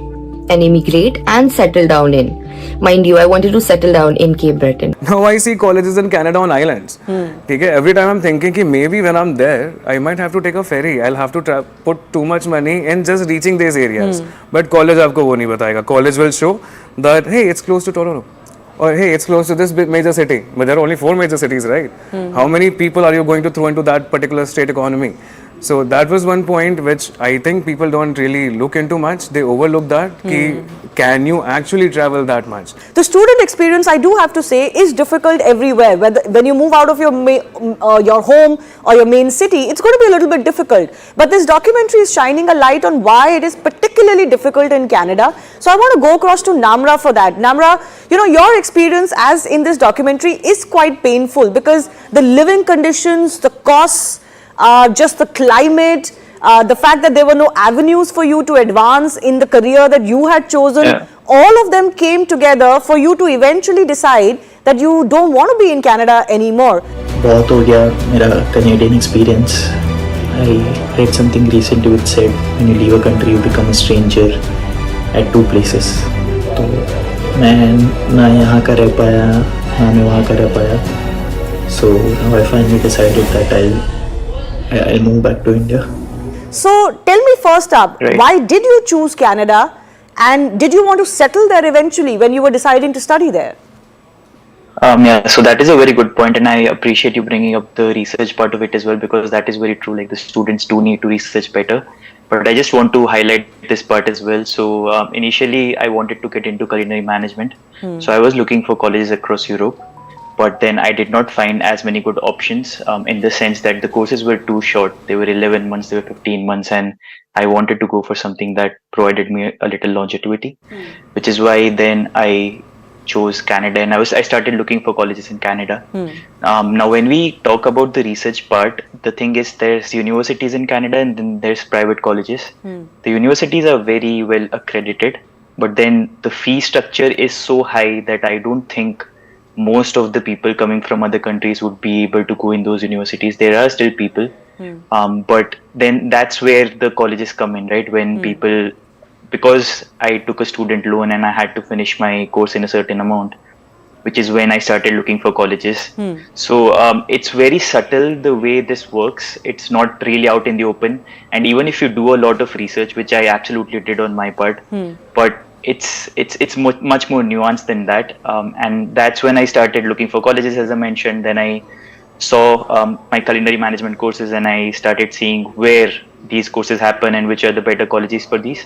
and immigrate and settle down in. Mind you, I wanted to settle down in Cape Breton. Now I see colleges in Canada on islands. Every time I'm thinking that maybe when I'm there, I might have to take a ferry. I'll have to put too much money in just reaching these areas. But college aapko wo nahi batayega. College will show that, hey, it's close to Toronto. Or hey, it's close to this big major city. But there are only 4 major cities, right? How many people are you going to throw into that particular state economy? So that was one point which I think people don't really look into much. They overlook that. Ki, can you actually travel that much? The student experience, I do have to say, is difficult everywhere. Whether when you move out of your home or your main city, it's going to be a little bit difficult. But this documentary is shining a light on why it is particularly difficult in Canada. So I want to go across to Namra for that. Namra, you know, your experience as in this documentary is quite painful because the living conditions, the costs, just the climate, the fact that there were no avenues for you to advance in the career that you had chosen, all of them came together for you to eventually decide that you don't want to be in Canada anymore. बहुत हो गया मेरा Canadian experience. I read something recently which said when you leave a country you become a stranger at two places. तो मैं ना यहाँ का रह पाया ना मैं वहाँ का रह पाया. So now I finally decided that I'll move back to India. So tell me first up, why did you choose Canada and did you want to settle there eventually when you were deciding to study there? Yeah, so that is a very good point and I appreciate you bringing up the research part of it as well because that is very true, like the students do need to research better. But I just want to highlight this part as well. So initially I wanted to get into culinary management. So I was looking for colleges across Europe. But then I did not find as many good options in the sense that the courses were too short. They were 11 months, they were 15 months and I wanted to go for something that provided me a little longevity, which is why then I chose Canada and I started looking for colleges in Canada. Now when we talk about the research part, the thing is there's universities in Canada and then there's private colleges. The universities are very well accredited, but then the fee structure is so high that I don't think most of the people coming from other countries would be able to go in those universities. There are still people, but then that's where the colleges come in, right? When people, because I took a student loan and I had to finish my course in a certain amount, which is when I started looking for colleges. So it's very subtle the way this works. It's not really out in the open. And even if you do a lot of research, which I absolutely did on my part, but it's much more nuanced than that, and that's when I started looking for colleges, as I mentioned. Then I saw my culinary management courses and I started seeing where these courses happen and which are the better colleges for these.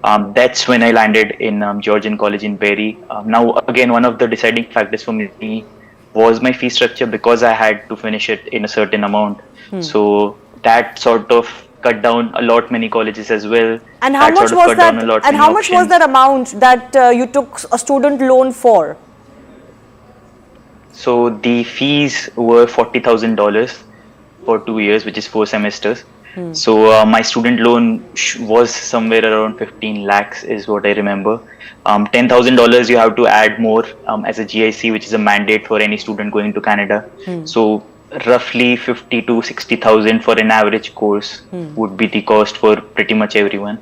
That's when I landed in Georgian College in Barrie. Now again, one of the deciding factors for me was my fee structure because I had to finish it in a certain amount. So that sort of cut down a lot many colleges as well. And how much was that? And how much was that amount that you took a student loan for? So the fees were $40,000 for 2 years, which is 4 semesters. So my student loan was somewhere around 15 lakhs is what I remember. $10,000 you have to add more as a GIC, which is a mandate for any student going to Canada. So roughly 50 to 60,000 for an average course would be the cost for pretty much everyone.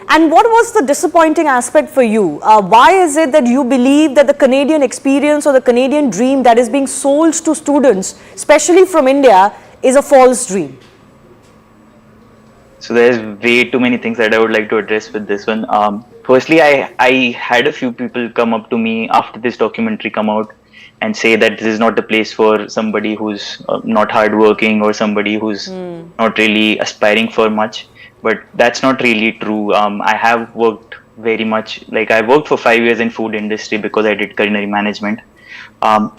And what was the disappointing aspect for you? Why is it that you believe that the Canadian experience or the Canadian dream that is being sold to students, especially from India, is a false dream? So there's way too many things that I would like to address with this one. Firstly, I had a few people come up to me after this documentary come out and say that this is not a place for somebody who's not hardworking or somebody who's not really aspiring for much. But that's not really true. I have worked very much, like I worked for 5 years in food industry because I did culinary management.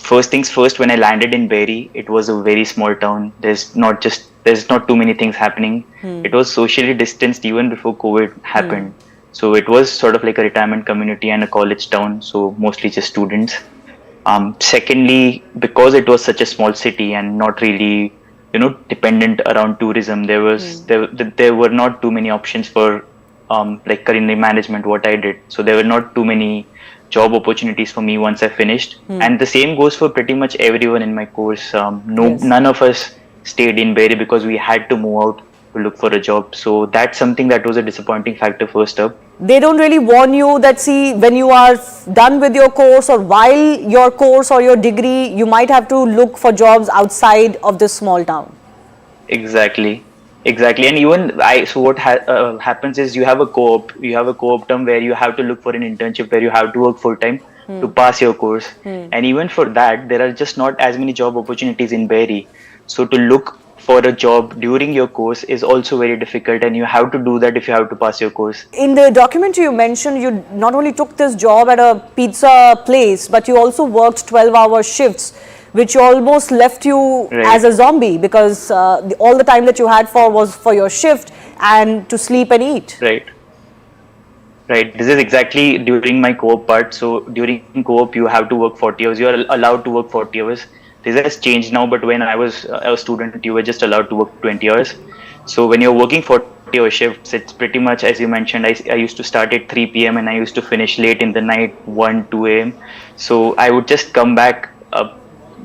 First things first, when I landed in Barrie, it was a very small town. There's not too many things happening. It was socially distanced even before COVID happened. So it was sort of like a retirement community and a college town. So mostly just students. Secondly, because it was such a small city and not really, dependent around tourism, there were not too many options for like culinary management, what I did. So there were not too many job opportunities for me once I finished. And the same goes for pretty much everyone in my course. None of us stayed in Barrie because we had to move out to look for a job. So that's something that was a disappointing factor first up. They don't really warn you that, see, when you are done with your course or while your course or your degree, you might have to look for jobs outside of this small town. Exactly. And even so what happens is you have a co-op term where you have to look for an internship where you have to work full time to pass your course. And even for that, there are just not as many job opportunities in Barrie. So to look for a job during your course is also very difficult, and you have to do that if you have to pass your course. In the documentary you mentioned you not only took this job at a pizza place, but you also worked 12-hour shifts, which almost left you as a zombie, because all the time that you had was for your shift and to sleep and eat. Right. This is exactly during my co-op part. So during co-op, you have to work 40 hours. You are allowed to work 40 hours. This has changed now, but when I was a student, you were just allowed to work 20 hours. So when you're working 40-hour shifts, it's pretty much, as you mentioned, I used to start at 3 p.m. and I used to finish late in the night, 1, 2 a.m. So I would just come back,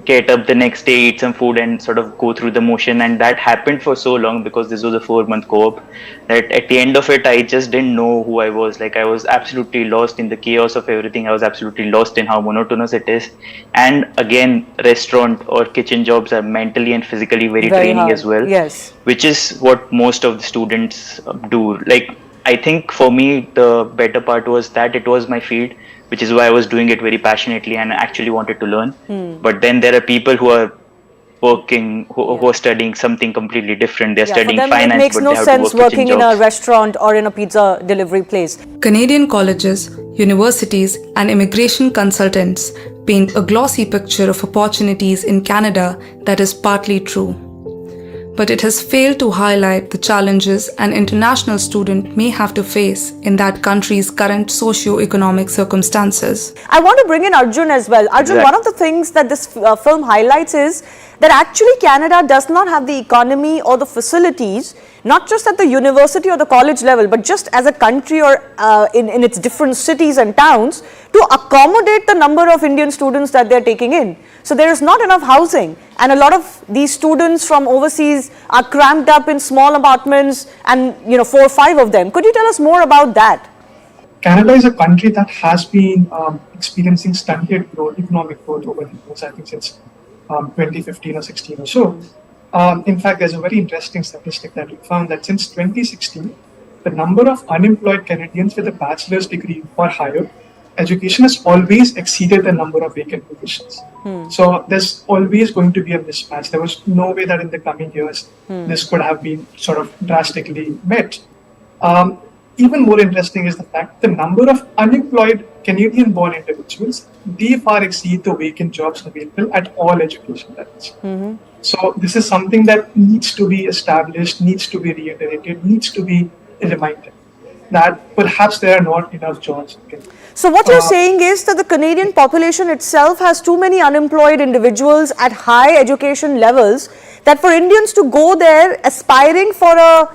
get up the next day, eat some food, and sort of go through the motion. And that happened for so long, because this was a 4-month co-op, that at the end of it, I just didn't know who I was. Like, I was absolutely lost in the chaos of everything. I was absolutely lost in how monotonous it is. And again, restaurant or kitchen jobs are mentally and physically very draining hard as well. Yes. Which is what most of the students do. Like, I think for me, the better part was that it was my field, which is why I was doing it very passionately and I actually wanted to learn. But then there are people who are working, who are studying something completely different. They're studying for them, finance, it makes but no they have sense to work working in a restaurant or in a pizza delivery place. Canadian colleges, universities, and immigration consultants paint a glossy picture of opportunities in Canada that is partly true. But it has failed to highlight the challenges an international student may have to face in that country's current socio-economic circumstances. I want to bring in Arjun as well. Arjun, one of the things that this film highlights is that actually Canada does not have the economy or the facilities, not just at the university or the college level, but just as a country or in its different cities and towns, to accommodate the number of Indian students that they're taking in. So there is not enough housing, and a lot of these students from overseas are cramped up in small apartments, and 4 or 5 of them. Could you tell us more about that? Canada is a country that has been experiencing stunted growth, economic growth over the years, I think since 2015 or 16 or so. In fact, there's a very interesting statistic that we found that since 2016, the number of unemployed Canadians with a bachelor's degree or higher education has always exceeded the number of vacant positions. So there's always going to be a mismatch. There was no way that in the coming years this could have been sort of drastically met. Even more interesting is the fact the number of unemployed Canadian-born individuals, they far exceed the vacant jobs available at all education levels. So this is something that needs to be established, needs to be reiterated, needs to be reminded that perhaps there are not enough jobs. So what you're saying is that the Canadian population itself has too many unemployed individuals at high education levels, that for Indians to go there aspiring for a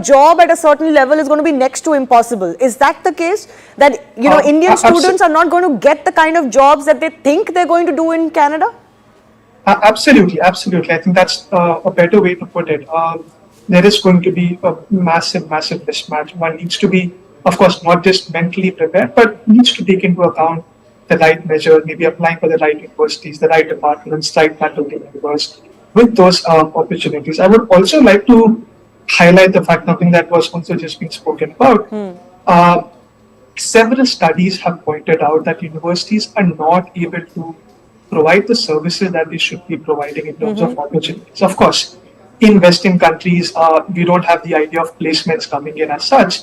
job at a certain level is going to be next to impossible. Is that the case? That Indian students are not going to get the kind of jobs that they think they're going to do in Canada? Absolutely. I think that's a better way to put it. There is going to be a massive mismatch. One needs to be, of course, not just mentally prepared, but needs to take into account the right measures, maybe applying for the right universities, the right departments, right faculty members, with those opportunities. I would also like to highlight the fact, something that was also just being spoken about. Several studies have pointed out that universities are not able to provide the services that they should be providing in terms of opportunities. Of course, in Western countries, we don't have the idea of placements coming in as such,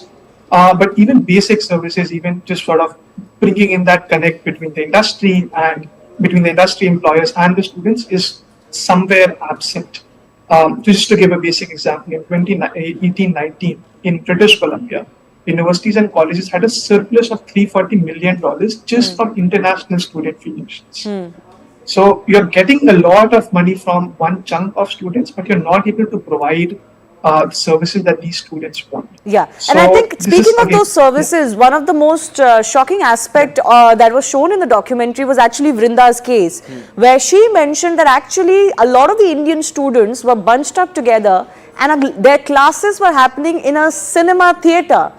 but even basic services, even just sort of bringing in that connect between the industry and between the industry employers and the students is somewhere absent. Just to give a basic example, in 2018-19 in British Columbia, universities and colleges had a surplus of $340 million just from international student fee tuitions. So you're getting a lot of money from one chunk of students, but you're not able to provide services that these students want. Yeah, so and I think speaking of those services, one of the most shocking aspect that was shown in the documentary was actually Vrinda's case, where she mentioned that actually a lot of the Indian students were bunched up together and their classes were happening in a cinema theatre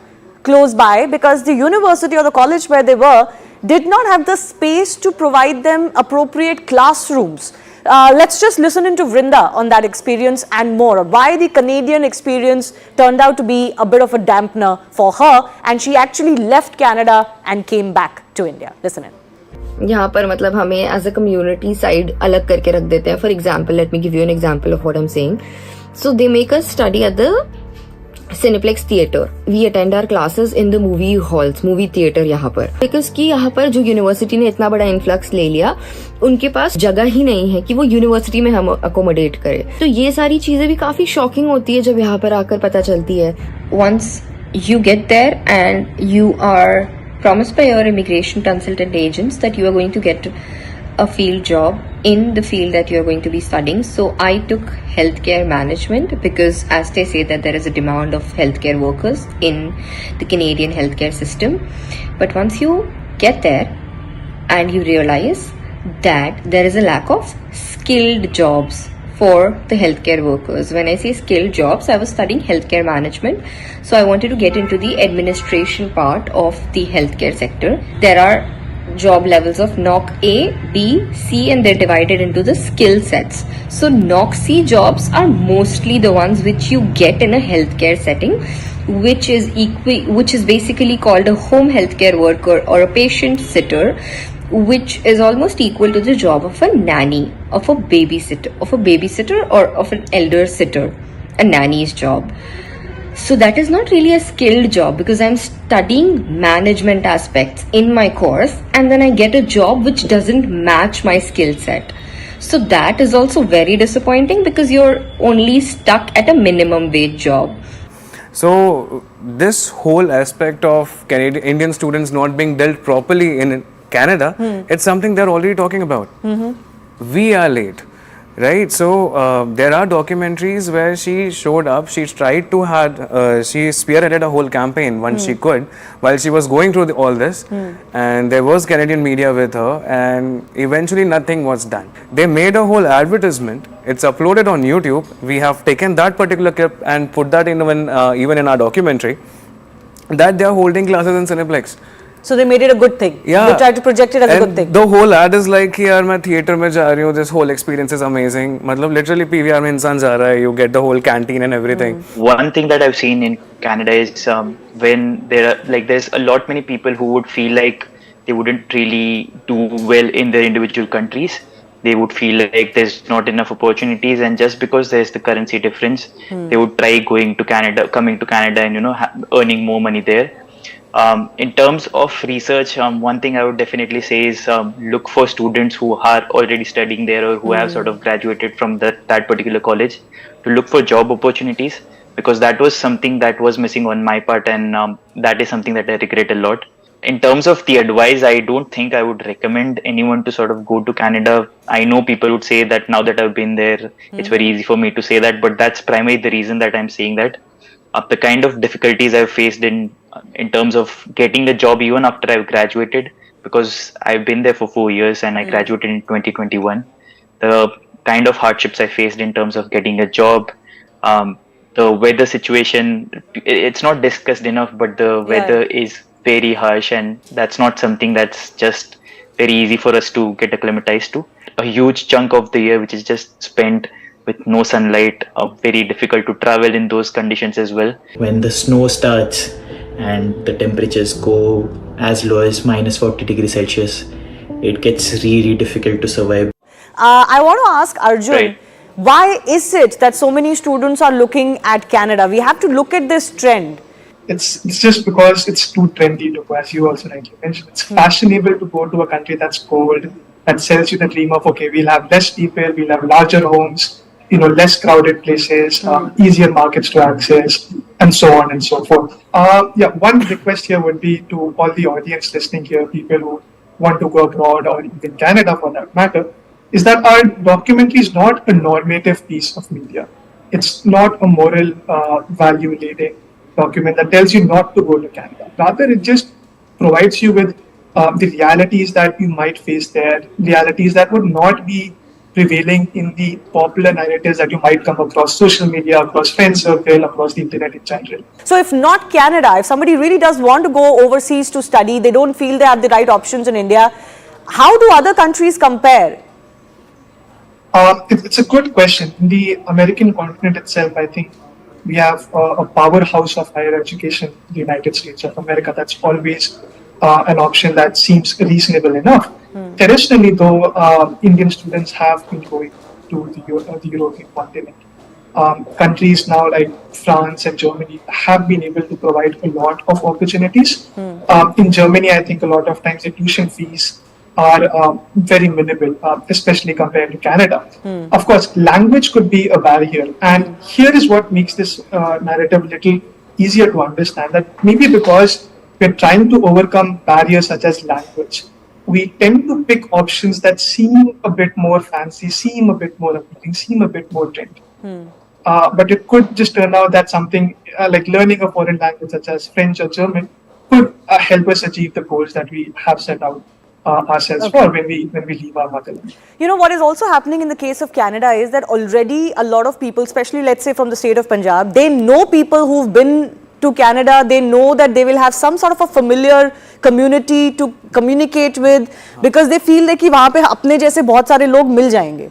close by, because the university or the college where they were did not have the space to provide them appropriate classrooms. Let's just listen into Vrinda on that experience and more, why the Canadian experience turned out to be a bit of a dampener for her, and she actually left Canada and came back to India. Listen in. यहाँ पर मतलब हमें as a community side अलग करके रख देते हैं. For example, let me give you an example of what I am saying. So they make us study at the Cineplex theater. We attend our classes in the movie halls, movie theater यहाँ पर. Because कि यहाँ पर जो university ने इतना बड़ा influx ले लिया, उनके पास जगह ही नहीं है कि वो यूनिवर्सिटी में हम अकोमोडेट करे. तो ये सारी चीजें भी काफी शॉकिंग होती है जब यहाँ पर आकर पता चलती है. Once you get there and you are promised by your immigration consultant agents that you are going to get a field job in the field that you are going to be studying. So I took healthcare management because, as they say, that there is a demand of healthcare workers in the Canadian healthcare system. But once you get there and you realize that there is a lack of skilled jobs for the healthcare workers. When I say skilled jobs, I was studying healthcare management. So I wanted to get into the administration part of the healthcare sector. There are job levels of NOC A, B, C, and they're divided into the skill sets. So NOC C jobs are mostly the ones which you get in a healthcare setting, which is basically called a home healthcare worker or a patient sitter, which is almost equal to the job of a nanny, of a babysitter or of an elder sitter, a nanny's job. So that is not really a skilled job because I'm studying management aspects in my course and then I get a job which doesn't match my skill set. So that is also very disappointing because you're only stuck at a minimum wage job. So this whole aspect of Indian students not being dealt properly in Canada, it's something they're already talking about. We are late. Right, so there are documentaries where she showed up, she tried to she spearheaded a whole campaign once she could while she was going through all this and there was Canadian media with her and eventually nothing was done. They made a whole advertisement, it's uploaded on YouTube, we have taken that particular clip and put that in even in our documentary that they are holding classes in Cineplex. So they made it a good thing. Yeah. They tried to project it as a good thing. The whole ad is like, yaar, main theater mein ja rahi hu, this whole experience is amazing. Matlab literally PVR mein insaan ja raha hai, you get the whole canteen and everything. One thing that I've seen in Canada is when there's a lot many people who would feel like they wouldn't really do well in their individual countries. They would feel like there's not enough opportunities, and just because there's the currency difference, they would try coming to Canada and earning more money there. In terms of research, one thing I would definitely say is look for students who are already studying there or who have sort of graduated from that particular college to look for job opportunities, because that was something that was missing on my part, and that is something that I regret a lot. In terms of the advice, I don't think I would recommend anyone to sort of go to Canada. I know people would say that now that I've been there, it's very easy for me to say that, but that's primarily the reason that I'm saying that. The kind of difficulties I've faced in terms of getting a job even after I've graduated, because I've been there for 4 years and I graduated in 2021. The kind of hardships I faced in terms of getting a job, the weather situation, it's not discussed enough, but the weather is very harsh, and that's not something that's just very easy for us to get acclimatized to. A huge chunk of the year which is just spent with no sunlight, very difficult to travel in those conditions as well. When the snow starts and the temperatures go as low as minus 40 degrees Celsius, it gets really difficult to survive. I want to ask Arjun, why is it that so many students are looking at Canada? We have to look at this trend. It's just because it's too trendy to go, as you also rightly mentioned. It's fashionable to go to a country that's cold, that sells you the dream of, okay, we'll have less people, we'll have larger homes, less crowded places, easier markets to access, and so on and so forth. One request here would be to all the audience listening here, people who want to go abroad or even Canada for that matter, is that our documentary is not a normative piece of media. It's not a moral value-laden document that tells you not to go to Canada. Rather, it just provides you with the realities that you might face there, realities that would not be prevailing in the popular narratives that you might come across social media, across friend circle, across the internet in general. So if not Canada, if somebody really does want to go overseas to study, they don't feel they have the right options in India, how do other countries compare? It's a good question. In the American continent itself, I think we have a powerhouse of higher education, the United States of America. That's always an option that seems reasonable enough. traditionally, though, Indian students have been going to the European continent. Countries now like France and Germany have been able to provide a lot of opportunities. In Germany, I think a lot of times the tuition fees are very minimal, especially compared to Canada. Of course, language could be a barrier, and here is what makes this narrative a little easier to understand, that maybe because we're trying to overcome barriers such as language, we tend to pick options that seem a bit more fancy, seem a bit more appealing, seem a bit more trendy. But it could just turn out that something like learning a foreign language such as French or German could help us achieve the goals that we have set out ourselves for when we leave our motherland. You know, what is also happening in the case of Canada is that already a lot of people, especially let's say from the state of Punjab, they know people who've been to Canada. They know that they will have some sort of a familiar community to communicate with, because they feel like कि वहाँ पे अपने जैसे बहुत सारे लोग मिल जाएंगे.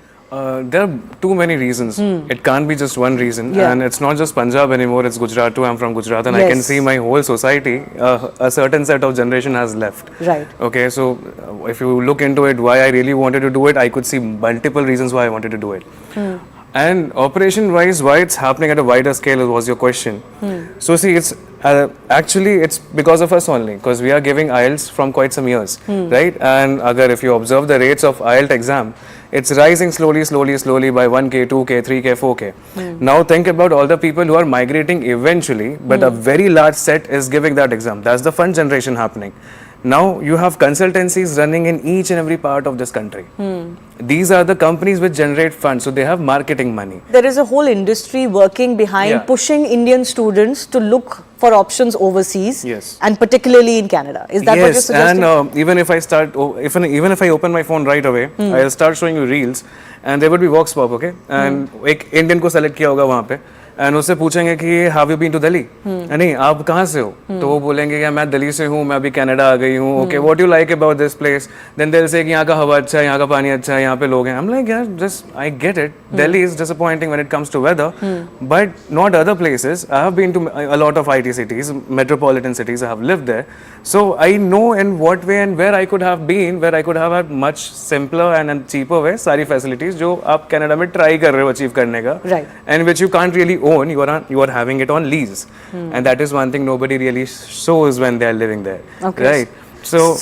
There are too many reasons. It can't be just one reason. And it's not just Punjab anymore, it's Gujarat too. I'm from Gujarat, and I can see my whole society, a certain set of generation has left. Right. Okay, so if you look into it, why I really wanted to do it, I could see multiple reasons why I wanted to do it. And operation-wise, why it's happening at a wider scale was your question. So see, it's actually it's because of us only, because we are giving IELTS from quite some years, right? And if you observe the rates of IELTS exam, it's rising slowly by 1K, 2K, 3K, 4K. Now think about all the people who are migrating eventually, but a very large set is giving that exam. That's the fund generation happening. Now you have consultancies running in each and every part of this country. These are the companies which generate funds, so they have marketing money. There is a whole industry working behind pushing Indian students to look for options overseas, and particularly in Canada. Is that what you're suggesting? And even if I start, even if I open my phone right away, I'll start showing you reels, and there would be vox pop, okay? And एक Indian को select किया होगा वहाँ पे, and उससे पूछेंगे कि have you been to Delhi? नहीं, आप कहाँ से हो? तो वो बोलेंगे कि मैं दिल्ली से हूँ, मैं अभी कनाडा आ गई हूँ. Okay, what do you like about this place? Then they'll say कि यहाँ का हवा अच्छा है, यहाँ का पानी अच्छा है, यहाँ पे लोग हैं. I'm like, yeah, just I get it. Delhi is disappointing when it comes to weather, but not other places. I have been to a lot of IT cities, metropolitan cities. I have lived there, so I know in what way and where I could have been, where I could have had much simpler and cheaper way सारी facilities जो आप Canada में try कर रहे हो achieve करने का, right? And which you can't really own. You are having it on lease, and that is one thing nobody really shows when they are living there, right? So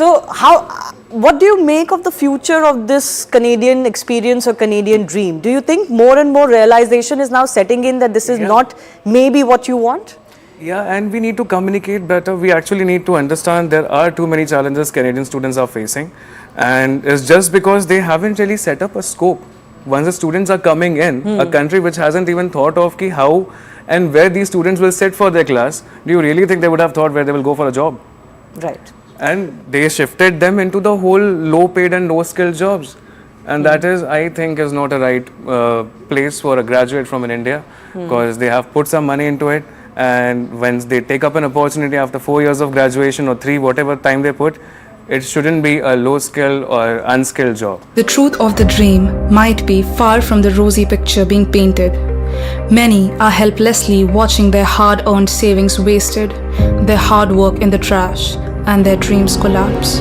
what do you make of the future of this Canadian experience or Canadian dream? Do you think more and more realization is now setting in that this is not maybe what you want? Yeah, and we need to communicate better. We actually need to understand there are too many challenges Canadian students are facing, and it's just because they haven't really set up a scope. Once the students are coming in, a country which hasn't even thought of how and where these students will sit for their class, do you really think they would have thought where they will go for a job? Right. And they shifted them into the whole low paid and low skilled jobs. And that is, I think, is not a right place for a graduate from in India, because they have put some money into it. And when they take up an opportunity after 4 years of graduation or 3, whatever time they put, it shouldn't be a low skill or unskilled job. The truth of the dream might be far from the rosy picture being painted. Many are helplessly watching their hard-earned savings wasted, their hard work in the trash, and their dreams collapse.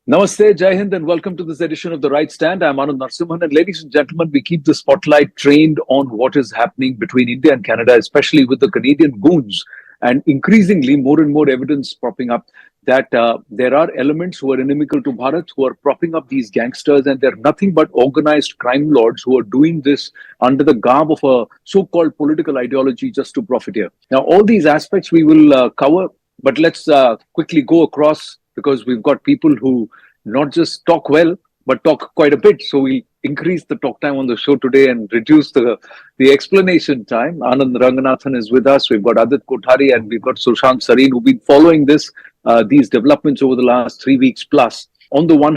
Namaste, Jai Hind, and welcome to this edition of The Right Stand. I'm Anand Narasimhan, and ladies and gentlemen, we keep the spotlight trained on what is happening between India and Canada, especially with the Canadian goons, and increasingly more and more evidence propping up that there are elements who are inimical to Bharat, who are propping up these gangsters, and they're nothing but organized crime lords who are doing this under the garb of a so-called political ideology just to profiteer. Now, all these aspects we will cover, but let's quickly go across, because we've got people who not just talk well, but talk quite a bit. So we'll increase the talk time on the show today and reduce the explanation time. Anand Ranganathan is with us. We've got Adit Kothari and we've got Sushant Sareen, who've been following these developments over the last 3 weeks plus. On the one